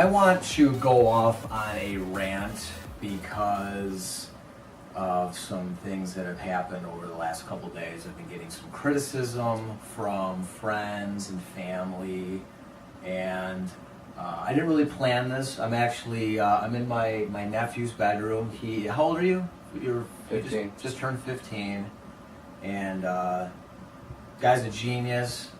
I want to go off on a rant because of some things that have happened over the last couple of days. I've been getting some criticism from friends and family, and I didn't really plan this. I'm actually I'm in my nephew's bedroom. How old are you? You're 15. Just turned 15, and guy's a genius.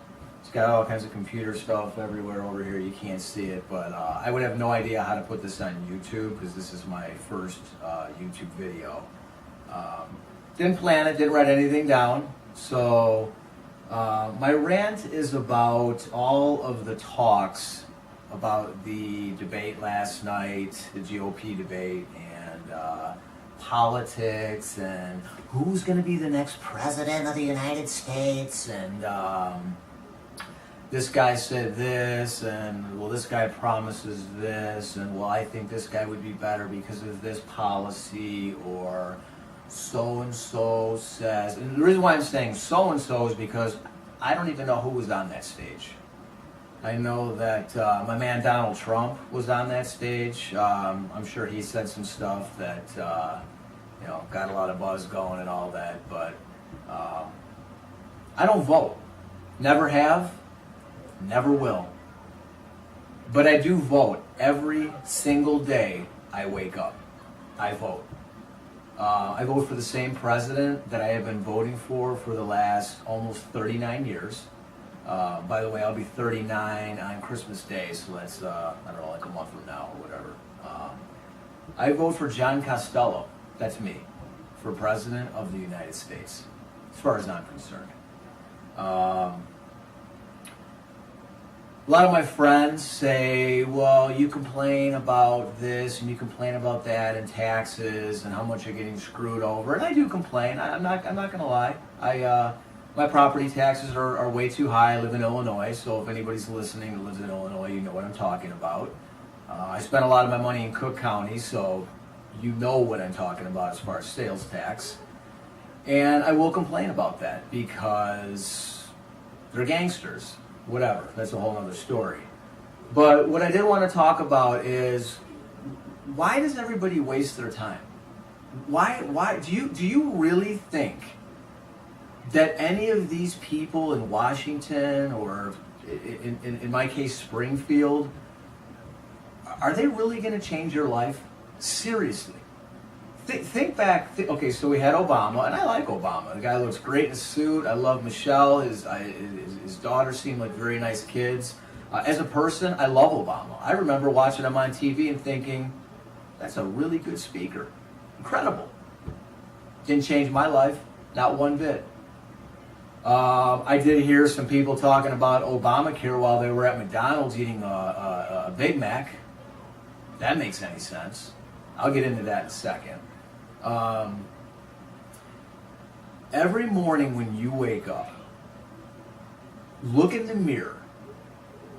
He's got all kinds of computer stuff everywhere over here. You can't see it, but I would have no idea how to put this on YouTube because this is my first YouTube video. Didn't plan it, didn't write anything down. So my rant is about all of the talks about the debate last night, the GOP debate, and politics, and who's going to be the next president of the United States, and this guy said this, and well, this guy promises this, and well, I think this guy would be better because of this policy, or so-and-so says. And the reason why I'm saying so-and-so is because I don't even know who was on that stage. I know that my man Donald Trump was on that stage. I'm sure he said some stuff that got a lot of buzz going and all that, but I don't vote. Never have. Never will. But I do vote every single day I wake up. I vote. I vote for the same president that I have been voting for the last almost 39 years. By the way, I'll be 39 on Christmas Day, so that's, I don't know, like a month from now or whatever. I vote for John Costello. That's me, for President of the United States, as far as I'm concerned. A lot of my friends say, well, you complain about this and you complain about that and taxes and how much you're getting screwed over. And I do complain. I'm not going to lie. My property taxes are way too high. I live in Illinois, so if anybody's listening that lives in Illinois, you know what I'm talking about. I spend a lot of my money in Cook County, so you know what I'm talking about as far as sales tax. And I will complain about that because they're gangsters. Whatever, that's a whole other story. But what I did want to talk about is, why does everybody waste their time? Why do you really think that any of these people in Washington, or in my case Springfield, are they really going to change your life? Seriously. Think back. Okay, so we had Obama, and I like Obama. The guy looks great in a suit. I love Michelle. His daughters seem like very nice kids. As a person, I love Obama. I remember watching him on TV and thinking, that's a really good speaker. Incredible. Didn't change my life, not one bit. I did hear some people talking about Obamacare while they were at McDonald's eating a Big Mac. That makes any sense. I'll get into that in a second. Every morning when you wake up, look in the mirror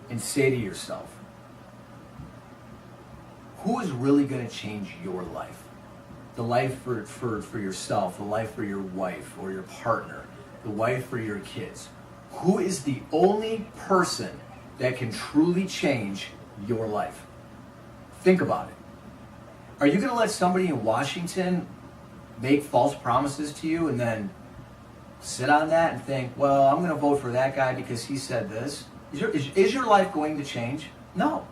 and say to yourself, who is really going to change your life? The life for yourself, the life for your wife or your partner, the wife for your kids. Who is the only person that can truly change your life? Think about it. Are you going to let somebody in Washington make false promises to you and then sit on that and think, well, I'm going to vote for that guy because he said this? Is your life going to change? No.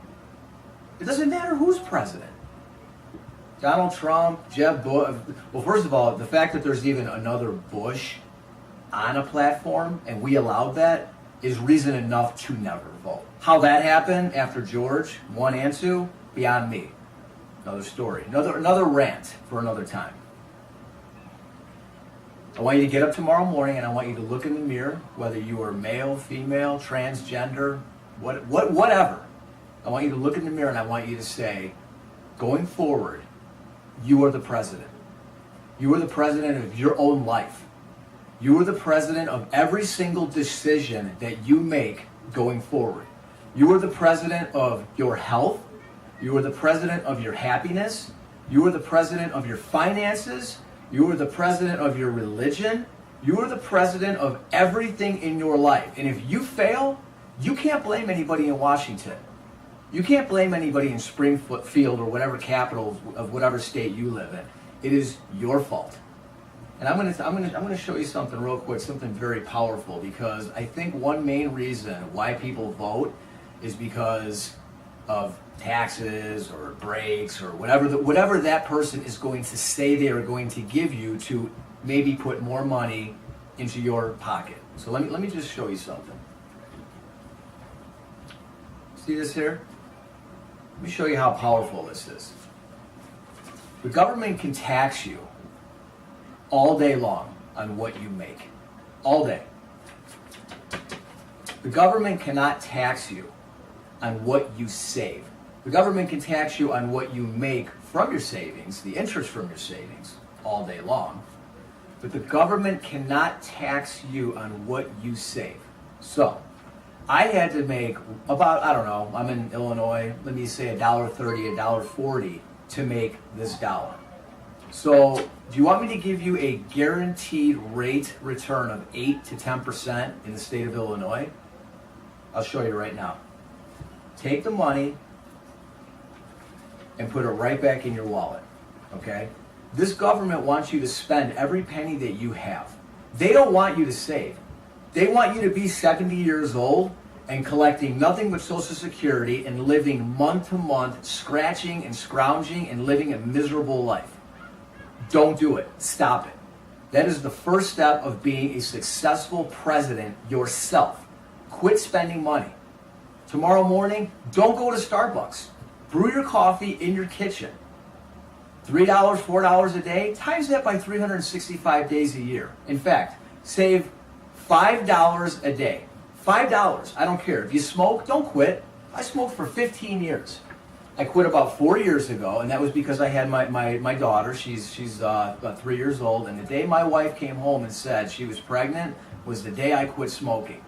It doesn't matter who's president. Donald Trump, Jeb Bush. Well, first of all, the fact that there's even another Bush on a platform and we allowed that is reason enough to never vote. How that happened after George 1 and 2, beyond me. Another story. Another rant for another time. I want you to get up tomorrow morning and I want you to look in the mirror, whether you are male, female, transgender, whatever. I want you to look in the mirror and I want you to say, going forward, you are the president. You are the president of your own life. You are the president of every single decision that you make going forward. You are the president of your health. You are the president of your happiness. You are the president of your finances. You are the president of your religion. You are the president of everything in your life. And if you fail, you can't blame anybody in Washington. You can't blame anybody in Springfield or whatever capital of whatever state you live in. It is your fault. And I'm gonna show you something real quick, something very powerful, because I think one main reason why people vote is because of taxes or breaks or whatever that person is going to say they are going to give you to maybe put more money into your pocket. So let me just show you something. See this here? Let me show you how powerful this is. The government can tax you all day long on what you make. All day. The government cannot tax you on what you save. The government can tax you on what you make from your savings, the interest from your savings, all day long. But the government cannot tax you on what you save. So, I had to make about, I don't know, I'm in Illinois, let me say $1.30, $1.40 to make this dollar. So, do you want me to give you a guaranteed rate return of 8 to 10% in the state of Illinois? I'll show you right now. Take the money and put it right back in your wallet, okay? This government wants you to spend every penny that you have. They don't want you to save. They want you to be 70 years old and collecting nothing but Social Security and living month to month, scratching and scrounging and living a miserable life. Don't do it. Stop it. That is the first step of being a successful president yourself. Quit spending money. Tomorrow morning, don't go to Starbucks. Brew your coffee in your kitchen. $3, $4 a day, times that by 365 days a year. In fact, save $5 a day. $5, I don't care. If you smoke, don't quit. I smoked for 15 years. I quit about 4 years ago, and that was because I had my daughter. She's about 3 years old, and the day my wife came home and said she was pregnant was the day I quit smoking.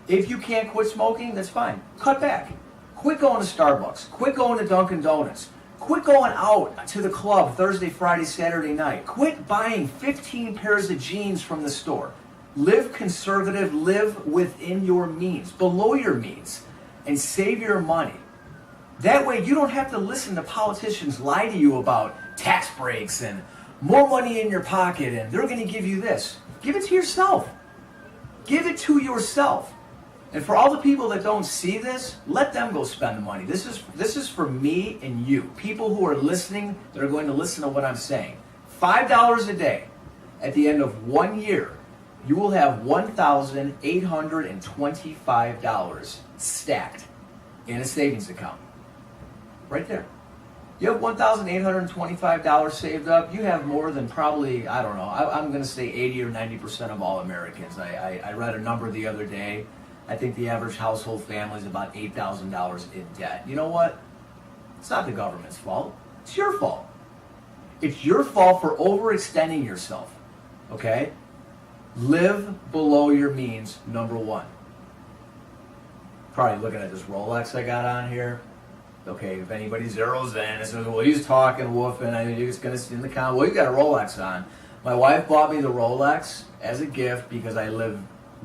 If you can't quit smoking, that's fine. Cut back. Quit going to Starbucks. Quit going to Dunkin' Donuts. Quit going out to the club Thursday, Friday, Saturday night. Quit buying 15 pairs of jeans from the store. Live conservative. Live within your means, below your means, and save your money. That way you don't have to listen to politicians lie to you about tax breaks and more money in your pocket and they're going to give you this. Give it to yourself. Give it to yourself. And for all the people that don't see this, let them go spend the money. This is for me and you. People who are listening, that are going to listen to what I'm saying. $5 a day. At the end of 1 year, you will have $1,825 stacked in a savings account. Right there. You have $1,825 saved up. You have more than probably, I don't know, I'm going to say 80 or 90% of all Americans. I read a number the other day. I think the average household family is about $8,000 in debt. You know what? It's not the government's fault. It's your fault. It's your fault for overextending yourself. Okay? Live below your means, number one. Probably looking at this Rolex I got on here. Okay, if anybody zeroes in and says, well, he's talking, woofing, I mean, he's going to sit in the comment. Well, you got a Rolex on. My wife bought me the Rolex as a gift because I live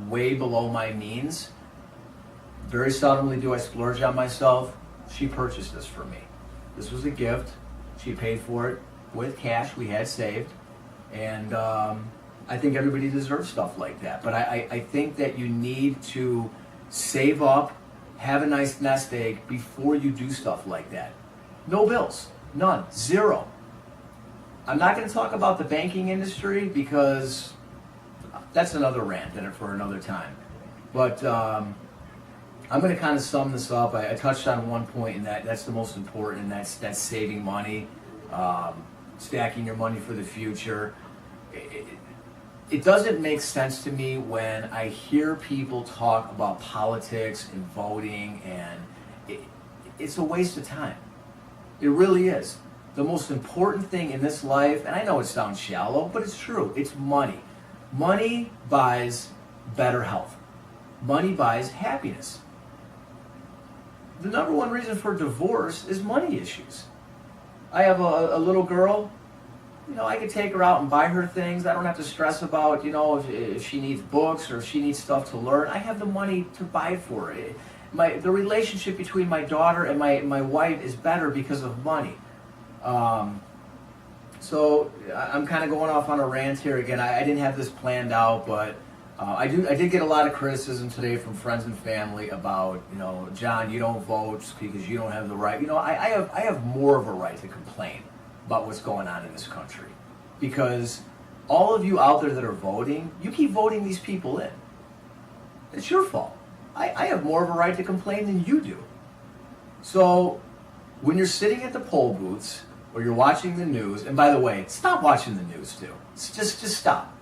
way below my means. Very seldomly do I splurge on myself. She purchased this for me. This was a gift. She paid for it with cash we had saved. And I think everybody deserves stuff like that. But I think that you need to save up, have a nice nest egg before you do stuff like that. No bills. None. Zero. I'm not going to talk about the banking industry because that's another rant and for another time. But I'm going to kind of sum this up. I touched on one point, and that's the most important, and that's saving money, stacking your money for the future. It doesn't make sense to me when I hear people talk about politics and voting, and it's a waste of time. It really is. The most important thing in this life, and I know it sounds shallow, but it's true, it's money. Money buys better health. Money buys happiness. The number one reason for divorce is money issues. I have a little girl. You know, I could take her out and buy her things. I don't have to stress about, you know, if she needs books or if she needs stuff to learn. I have the money to buy it for her. the relationship between my daughter and my wife is better because of money. So I'm kind of going off on a rant here again. I didn't have this planned out, but I did get a lot of criticism today from friends and family about, John, you don't vote because you don't have the right. I have more of a right to complain about what's going on in this country, because all of you out there that are voting, you keep voting these people in. It's your fault. I have more of a right to complain than you do. So when you're sitting at the poll booths or you're watching the news, and by the way, stop watching the news too. Just stop.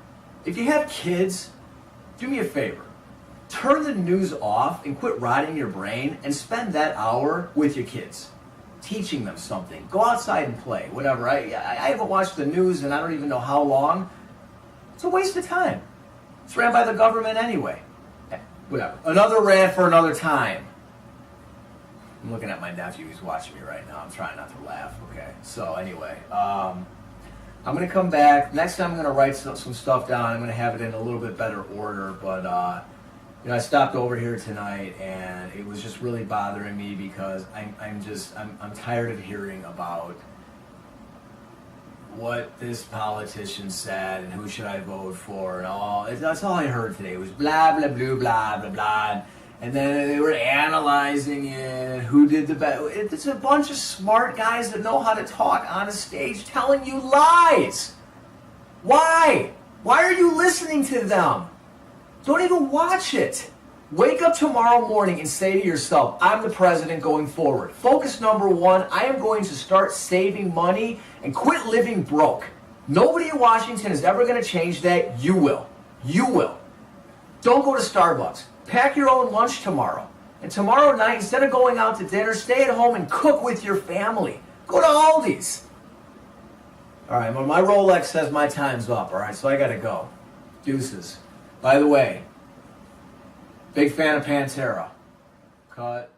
If you have kids, do me a favor. Turn the news off and quit rotting your brain and spend that hour with your kids, teaching them something. Go outside and play, whatever. I haven't watched the news and I don't even know how long. It's a waste of time. It's ran by the government anyway. Whatever. Another rant for another time. I'm looking at my nephew. He's watching me right now. I'm trying not to laugh. Okay. So anyway, I'm going to come back. Next time I'm going to write some stuff down. I'm going to have it in a little bit better order. But, I stopped over here tonight and it was just really bothering me because I'm tired of hearing about what this politician said and who should I vote for and all. That's all I heard today. It was blah, blah, blah, blah, blah, blah. And then they were analyzing it, who did the best. It's a bunch of smart guys that know how to talk on a stage telling you lies. Why? Why are you listening to them? Don't even watch it. Wake up tomorrow morning and say to yourself, I'm the president going forward. Focus number one, I am going to start saving money and quit living broke. Nobody in Washington is ever going to change that. You will. You will. Don't go to Starbucks. Pack your own lunch tomorrow. And tomorrow night, instead of going out to dinner, stay at home and cook with your family. Go to Aldi's. All right, well, my Rolex says my time's up, all right, so I got to go. Deuces. By the way, big fan of Pantera. Cut.